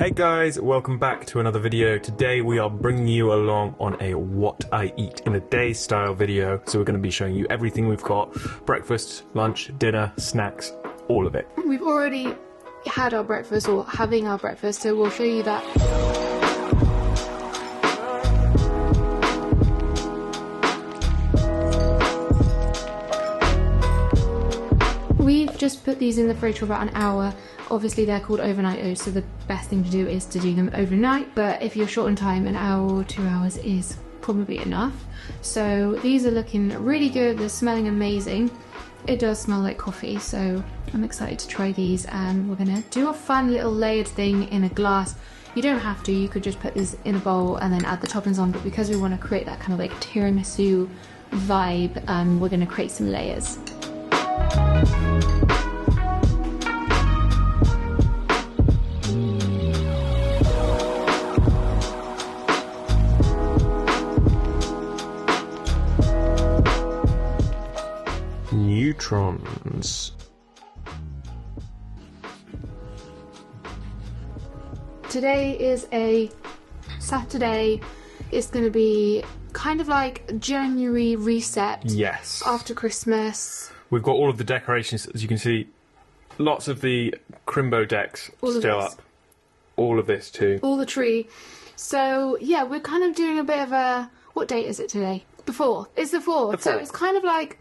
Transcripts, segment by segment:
Hey guys, welcome back to another video. Today we are bringing you along on a what I eat in a day style video. So we're going to be showing you everything we've got: breakfast, lunch, dinner, snacks, all of it. We've already had our breakfast, or having our breakfast, so we'll show you that. We've just put these in the fridge for about an hour. Obviously they're called overnight oats, so the best thing to do is to do them overnight, but if you're short on time, an hour or 2 hours is probably enough. So these are looking really good, they're smelling amazing. It does smell like coffee, so I'm excited to try these, and we're gonna do a fun little layered thing in a glass. You don't have to, you could just put these in a bowl and then add the toppings on, but because we want to create that kind of like tiramisu vibe, we're gonna create some layers. Neutrons. Today is a Saturday. It's going to be kind of like January reset. Yes. After Christmas. We've got all of the decorations, as you can see. Lots of the Crimbo decks still up. All of this too. All the tree. So yeah, we're kind of doing a bit of a... What date is it today? The 4th. It's the 4th. So it's kind of like...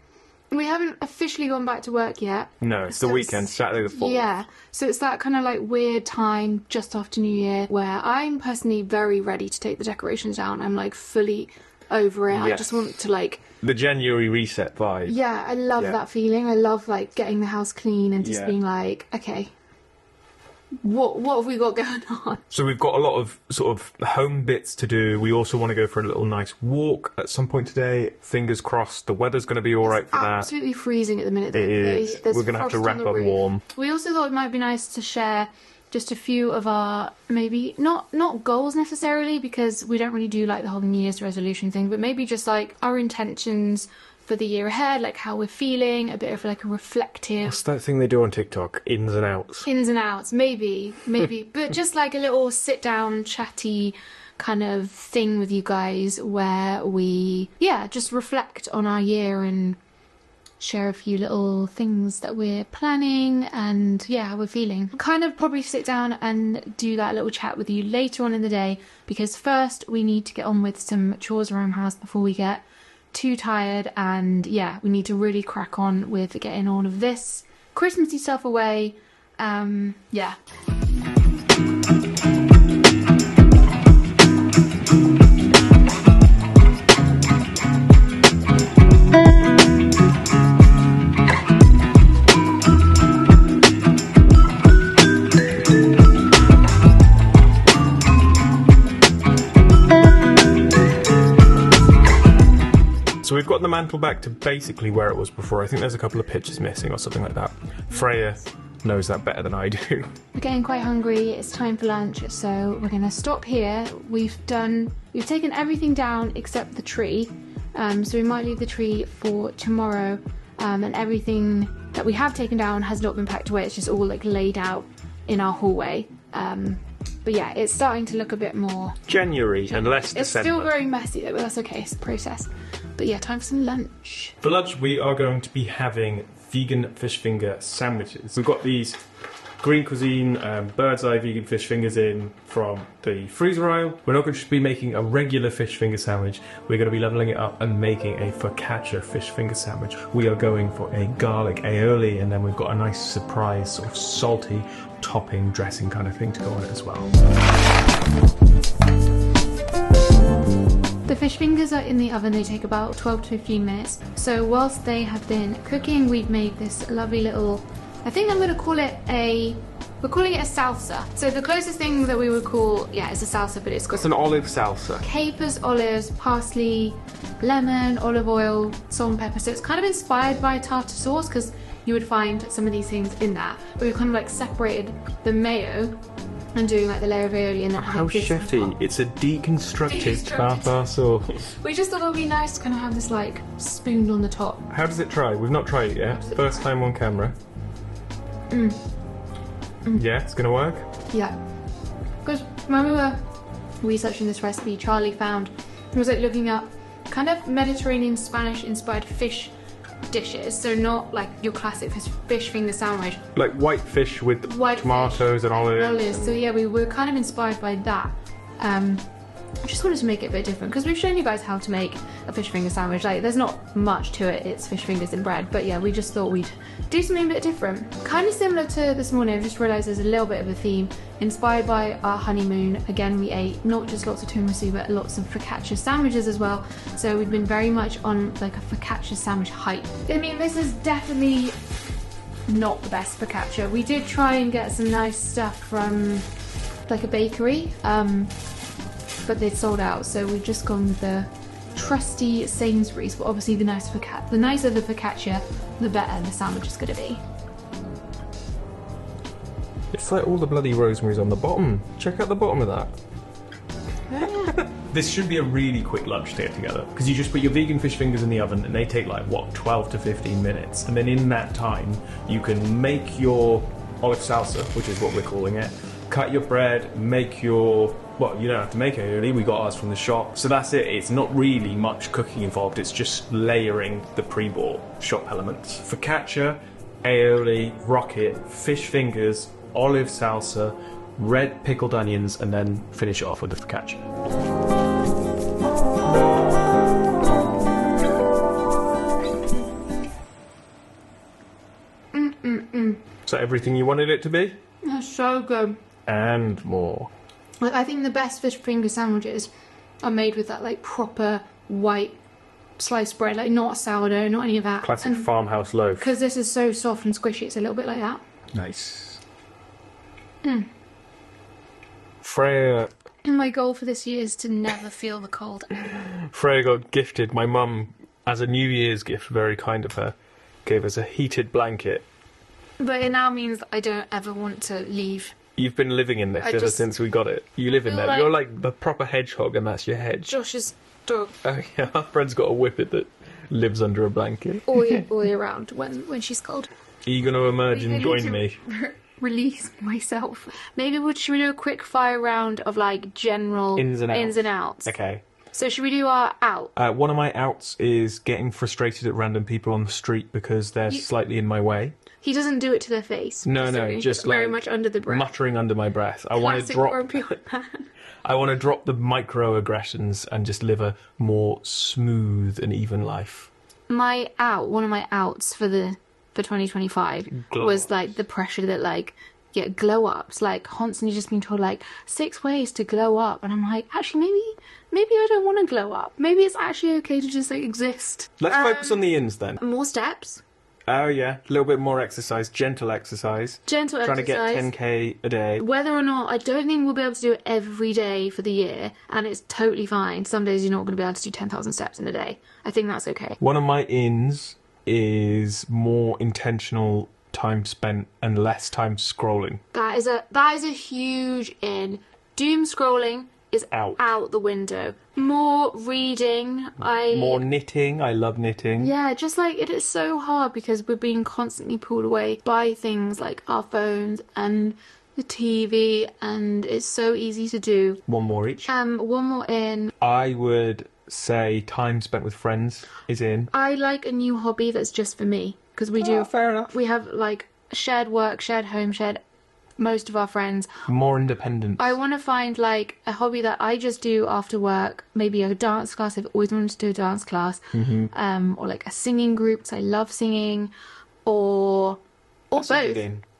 We haven't officially gone back to work yet. No, it's the weekend, Saturday the 4th. Yeah, so it's that kind of like weird time just after New Year where I'm personally very ready to take the decorations down. I'm like fully over it. Yes. I just want to like... The January reset vibe. Yeah, I love that feeling. I love like getting the house clean and just being like, okay, what have we got going on? So we've got a lot of sort of home bits to do. We also want to go for a little nice walk at some point today. Fingers crossed the weather's going to be all right for that. It's absolutely freezing at the minute. It is. We're going to have to wrap up warm. We also thought it might be nice to share just a few of our, maybe not goals necessarily, because we don't really do like the whole New Year's resolution thing, but maybe just like our intentions for the year ahead, like how we're feeling, a bit of like a reflective... What's that thing they do on TikTok? Ins and outs. Ins and outs, maybe. But just like a little sit down, chatty kind of thing with you guys where we, just reflect on our year and share a few little things that we're planning and how we're feeling. Kind of probably sit down and do that little chat with you later on in the day, because first we need to get on with some chores around the house before we get too tired, and we need to really crack on with getting all of this Christmassy stuff away. So we've got the mantle back to basically where it was before. I think there's a couple of pictures missing or something like that. Freya knows that better than I do. We're getting quite hungry, it's time for lunch, so we're gonna stop here. We've taken everything down except the tree, so we might leave the tree for tomorrow, and everything that we have taken down has not been packed away, it's just all like laid out in our hallway. But yeah, it's starting to look a bit more... January and less December. It's still very messy though, but that's okay, it's a process. But yeah, time for some lunch. For lunch, we are going to be having vegan fish finger sandwiches. We've got these Green Cuisine bird's eye vegan fish fingers in from the freezer aisle. We're not going to be making a regular fish finger sandwich. We're going to be leveling it up and making a focaccia fish finger sandwich. We are going for a garlic aioli, and then we've got a nice surprise sort of salty topping dressing kind of thing to go on it as well. The fish fingers are in the oven. They take about 12 to 15 minutes. So whilst they have been cooking, we've made this lovely little, I think I'm going to call it we're calling it a salsa. So the closest thing that we would call, is a salsa, but it's an olive salsa. Capers, olives, parsley, lemon, olive oil, salt and pepper. So it's kind of inspired by tartar sauce, because you would find some of these things in that. But we've kind of like separated the mayo and doing like the layer of aioli and that. How chefy! It's a deconstructed tartar sauce. We just thought it would be nice to kind of have this like spoon on the top. How does it try? We've not tried it yet. First time on camera. Yeah, it's gonna work? Yeah. because when we were researching this recipe, Charlie found, he was like looking up kind of Mediterranean Spanish inspired fish dishes, so not like your classic fish finger sandwich. Like white fish with tomatoes and olives. So yeah, we were kind of inspired by that. I just wanted to make it a bit different because we've shown you guys how to make a fish finger sandwich. Like, there's not much to it, it's fish fingers in bread, but yeah, we just thought we'd do something a bit different. Kind of similar to this morning, I've just realised there's a little bit of a theme. Inspired by our honeymoon, again, we ate not just lots of tiramisu, but lots of focaccia sandwiches as well. So we've been very much on like a focaccia sandwich hype. I mean, this is definitely not the best focaccia. We did try and get some nice stuff from like a bakery, but they'd sold out, so we've just gone with the trusty Sainsbury's. But obviously the nicer the focaccia, the better the sandwich is going to be. It's like all the bloody rosemary's on the bottom. Check out the bottom of that. This should be a really quick lunch to get together, because you just put your vegan fish fingers in the oven and they take like, what, 12 to 15 minutes. And then in that time, you can make your olive salsa, which is what we're calling it, cut your bread, make your... Well, you don't have to make aioli, we got ours from the shop. So that's it, it's not really much cooking involved, it's just layering the pre-bought shop elements. Focaccia, aioli, rocket, fish fingers, olive salsa, red pickled onions, and then finish it off with the focaccia. Is that everything you wanted it to be? That's so good. And more. Like, I think the best fish finger sandwiches are made with that like proper white sliced bread, like not sourdough, not any of that. Classic farmhouse loaf. Because this is so soft and squishy, it's a little bit like that. Nice. Freya... My goal for this year is to never feel the cold. Freya got gifted, my mum, as a New Year's gift, very kind of her, gave us a heated blanket. But it now means that I don't ever want to leave. You've been living in this ever since we got it. You live in there. You're like the proper hedgehog, and that's your hedge. Josh's dog. Oh yeah, our friend's got a whippet that lives under a blanket. All year round when she's cold. Are you going to emerge and join me? Release myself. Maybe should we do a quick fire round of like general ins and outs? Okay. So should we do our out? One of my outs is getting frustrated at random people on the street because they're slightly in my way. He doesn't do it to their face. No, just very like much under the breath. Muttering under my breath. I want to drop the microaggressions and just live a more smooth and even life. One of my outs for 2025 was like the pressure that like glow ups, like constantly just being told like 6 ways to glow up, and I'm like, actually maybe I don't want to glow up. Maybe it's actually okay to just like exist. Let's focus on the ins then. More steps. Oh yeah, a little bit more exercise, gentle exercise. Trying to get 10k a day. Whether or not, I don't think we'll be able to do it every day for the year, and it's totally fine. Some days you're not going to be able to do 10,000 steps in a day. I think that's okay. One of my ins is more intentional time spent and less time scrolling. That is a huge in. Doom scrolling is out the window. More reading. More knitting. I love knitting. Yeah, just like it is so hard because we're being constantly pulled away by things like our phones and the TV, and it's so easy to do. One more each. One more in. I would say time spent with friends is in. I like a new hobby that's just for me, because we do. Fair enough. We have like shared work, shared home, shared most of our friends. More independence. I want to find like a hobby that I just do after work. Maybe a dance class. I've always wanted to do a dance class. Or like a singing group, because I love singing, or both.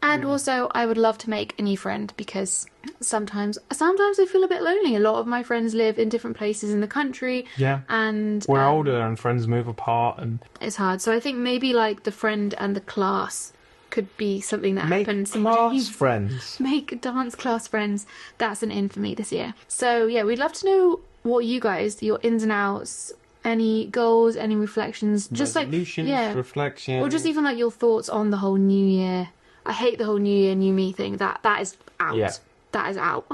And also, I would love to make a new friend, because sometimes I feel a bit lonely. A lot of my friends live in different places in the country. Yeah. And we're older and friends move apart, and it's hard. So I think maybe like the friend and the class could be something that happens. Make class friends. Make dance class friends. That's an in for me this year. So yeah, we'd love to know what you guys, your ins and outs, any goals, any reflections, just resolutions, reflections, or just even like your thoughts on the whole new year. I hate the whole new year, new me thing. That is out. Yeah. That is out.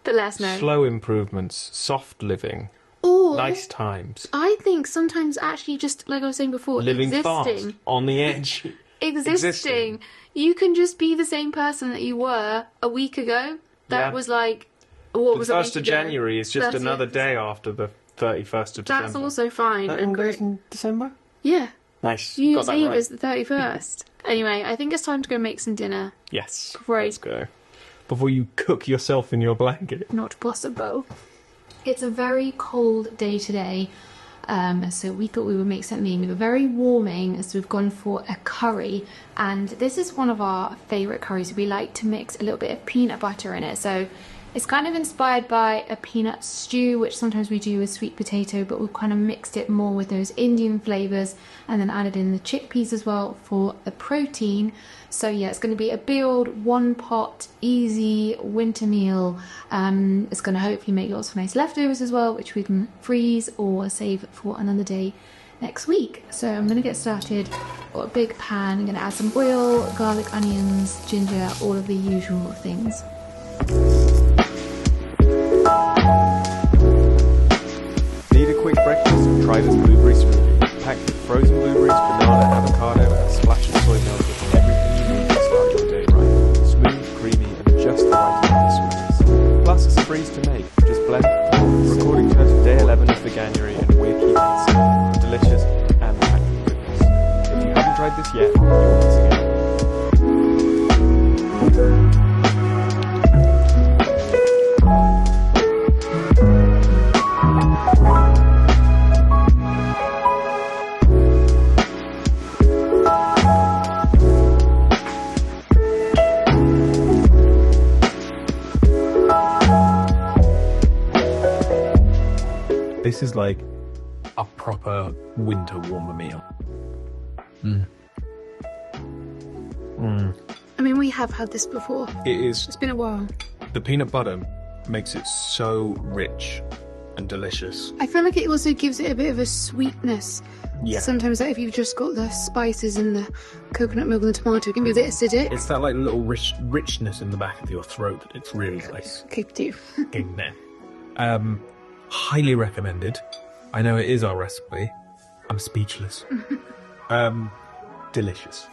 But let us know. Slow improvements, soft living. Ooh, nice times. I think sometimes actually just like I was saying before, living fast, on the edge. Existing. You can just be the same person that you were a week ago That was like, what The was it? 1st of January is just 30th. another day after the 31st of December. That's also fine. That and all goes great. in December? Yeah. Nice. New Got Year's that Eve right. is the 31st. Anyway, I think it's time to go make some dinner. Yes. Great. Let's go. Before you cook yourself in your blanket. Not possible. It's a very cold day today, so we thought we would make something very warming, so we've gone for a curry, and this is one of our favourite curries. We like to mix a little bit of peanut butter in it, so it's kind of inspired by a peanut stew, which sometimes we do with sweet potato, but we've kind of mixed it more with those Indian flavours and then added in the chickpeas as well for the protein. So yeah, it's going to be a big old one pot, easy winter meal. It's going to hopefully make lots of nice leftovers as well, which we can freeze or save for another day next week. So I'm going to get started. Got a big pan, I'm going to add some oil, garlic, onions, ginger, all of the usual things. Need a quick breakfast? Try this blueberry smoothie. Packed with frozen blueberries, banana, avocado, and a splash of soy milk with everything you need to start your day right. Smooth, creamy, and just the right amount of sweetness. Plus, it's a breeze to make. Just blend it. Recording to us day 11 of veganuary, and we're keeping it simple, delicious, and packed with goodness. If you haven't tried this yet, you're missing out. This is like a proper winter warmer meal. I mean, we have had this before. It is. It's been a while. The peanut butter makes it so rich and delicious. I feel like it also gives it a bit of a sweetness. Yeah. Sometimes like, if you've just got the spices and the coconut milk and the tomato, it can be a bit acidic. It's that like little richness in the back of your throat that it's really nice Keep do. in there. Highly recommended. I know it is our recipe. I'm speechless. Delicious.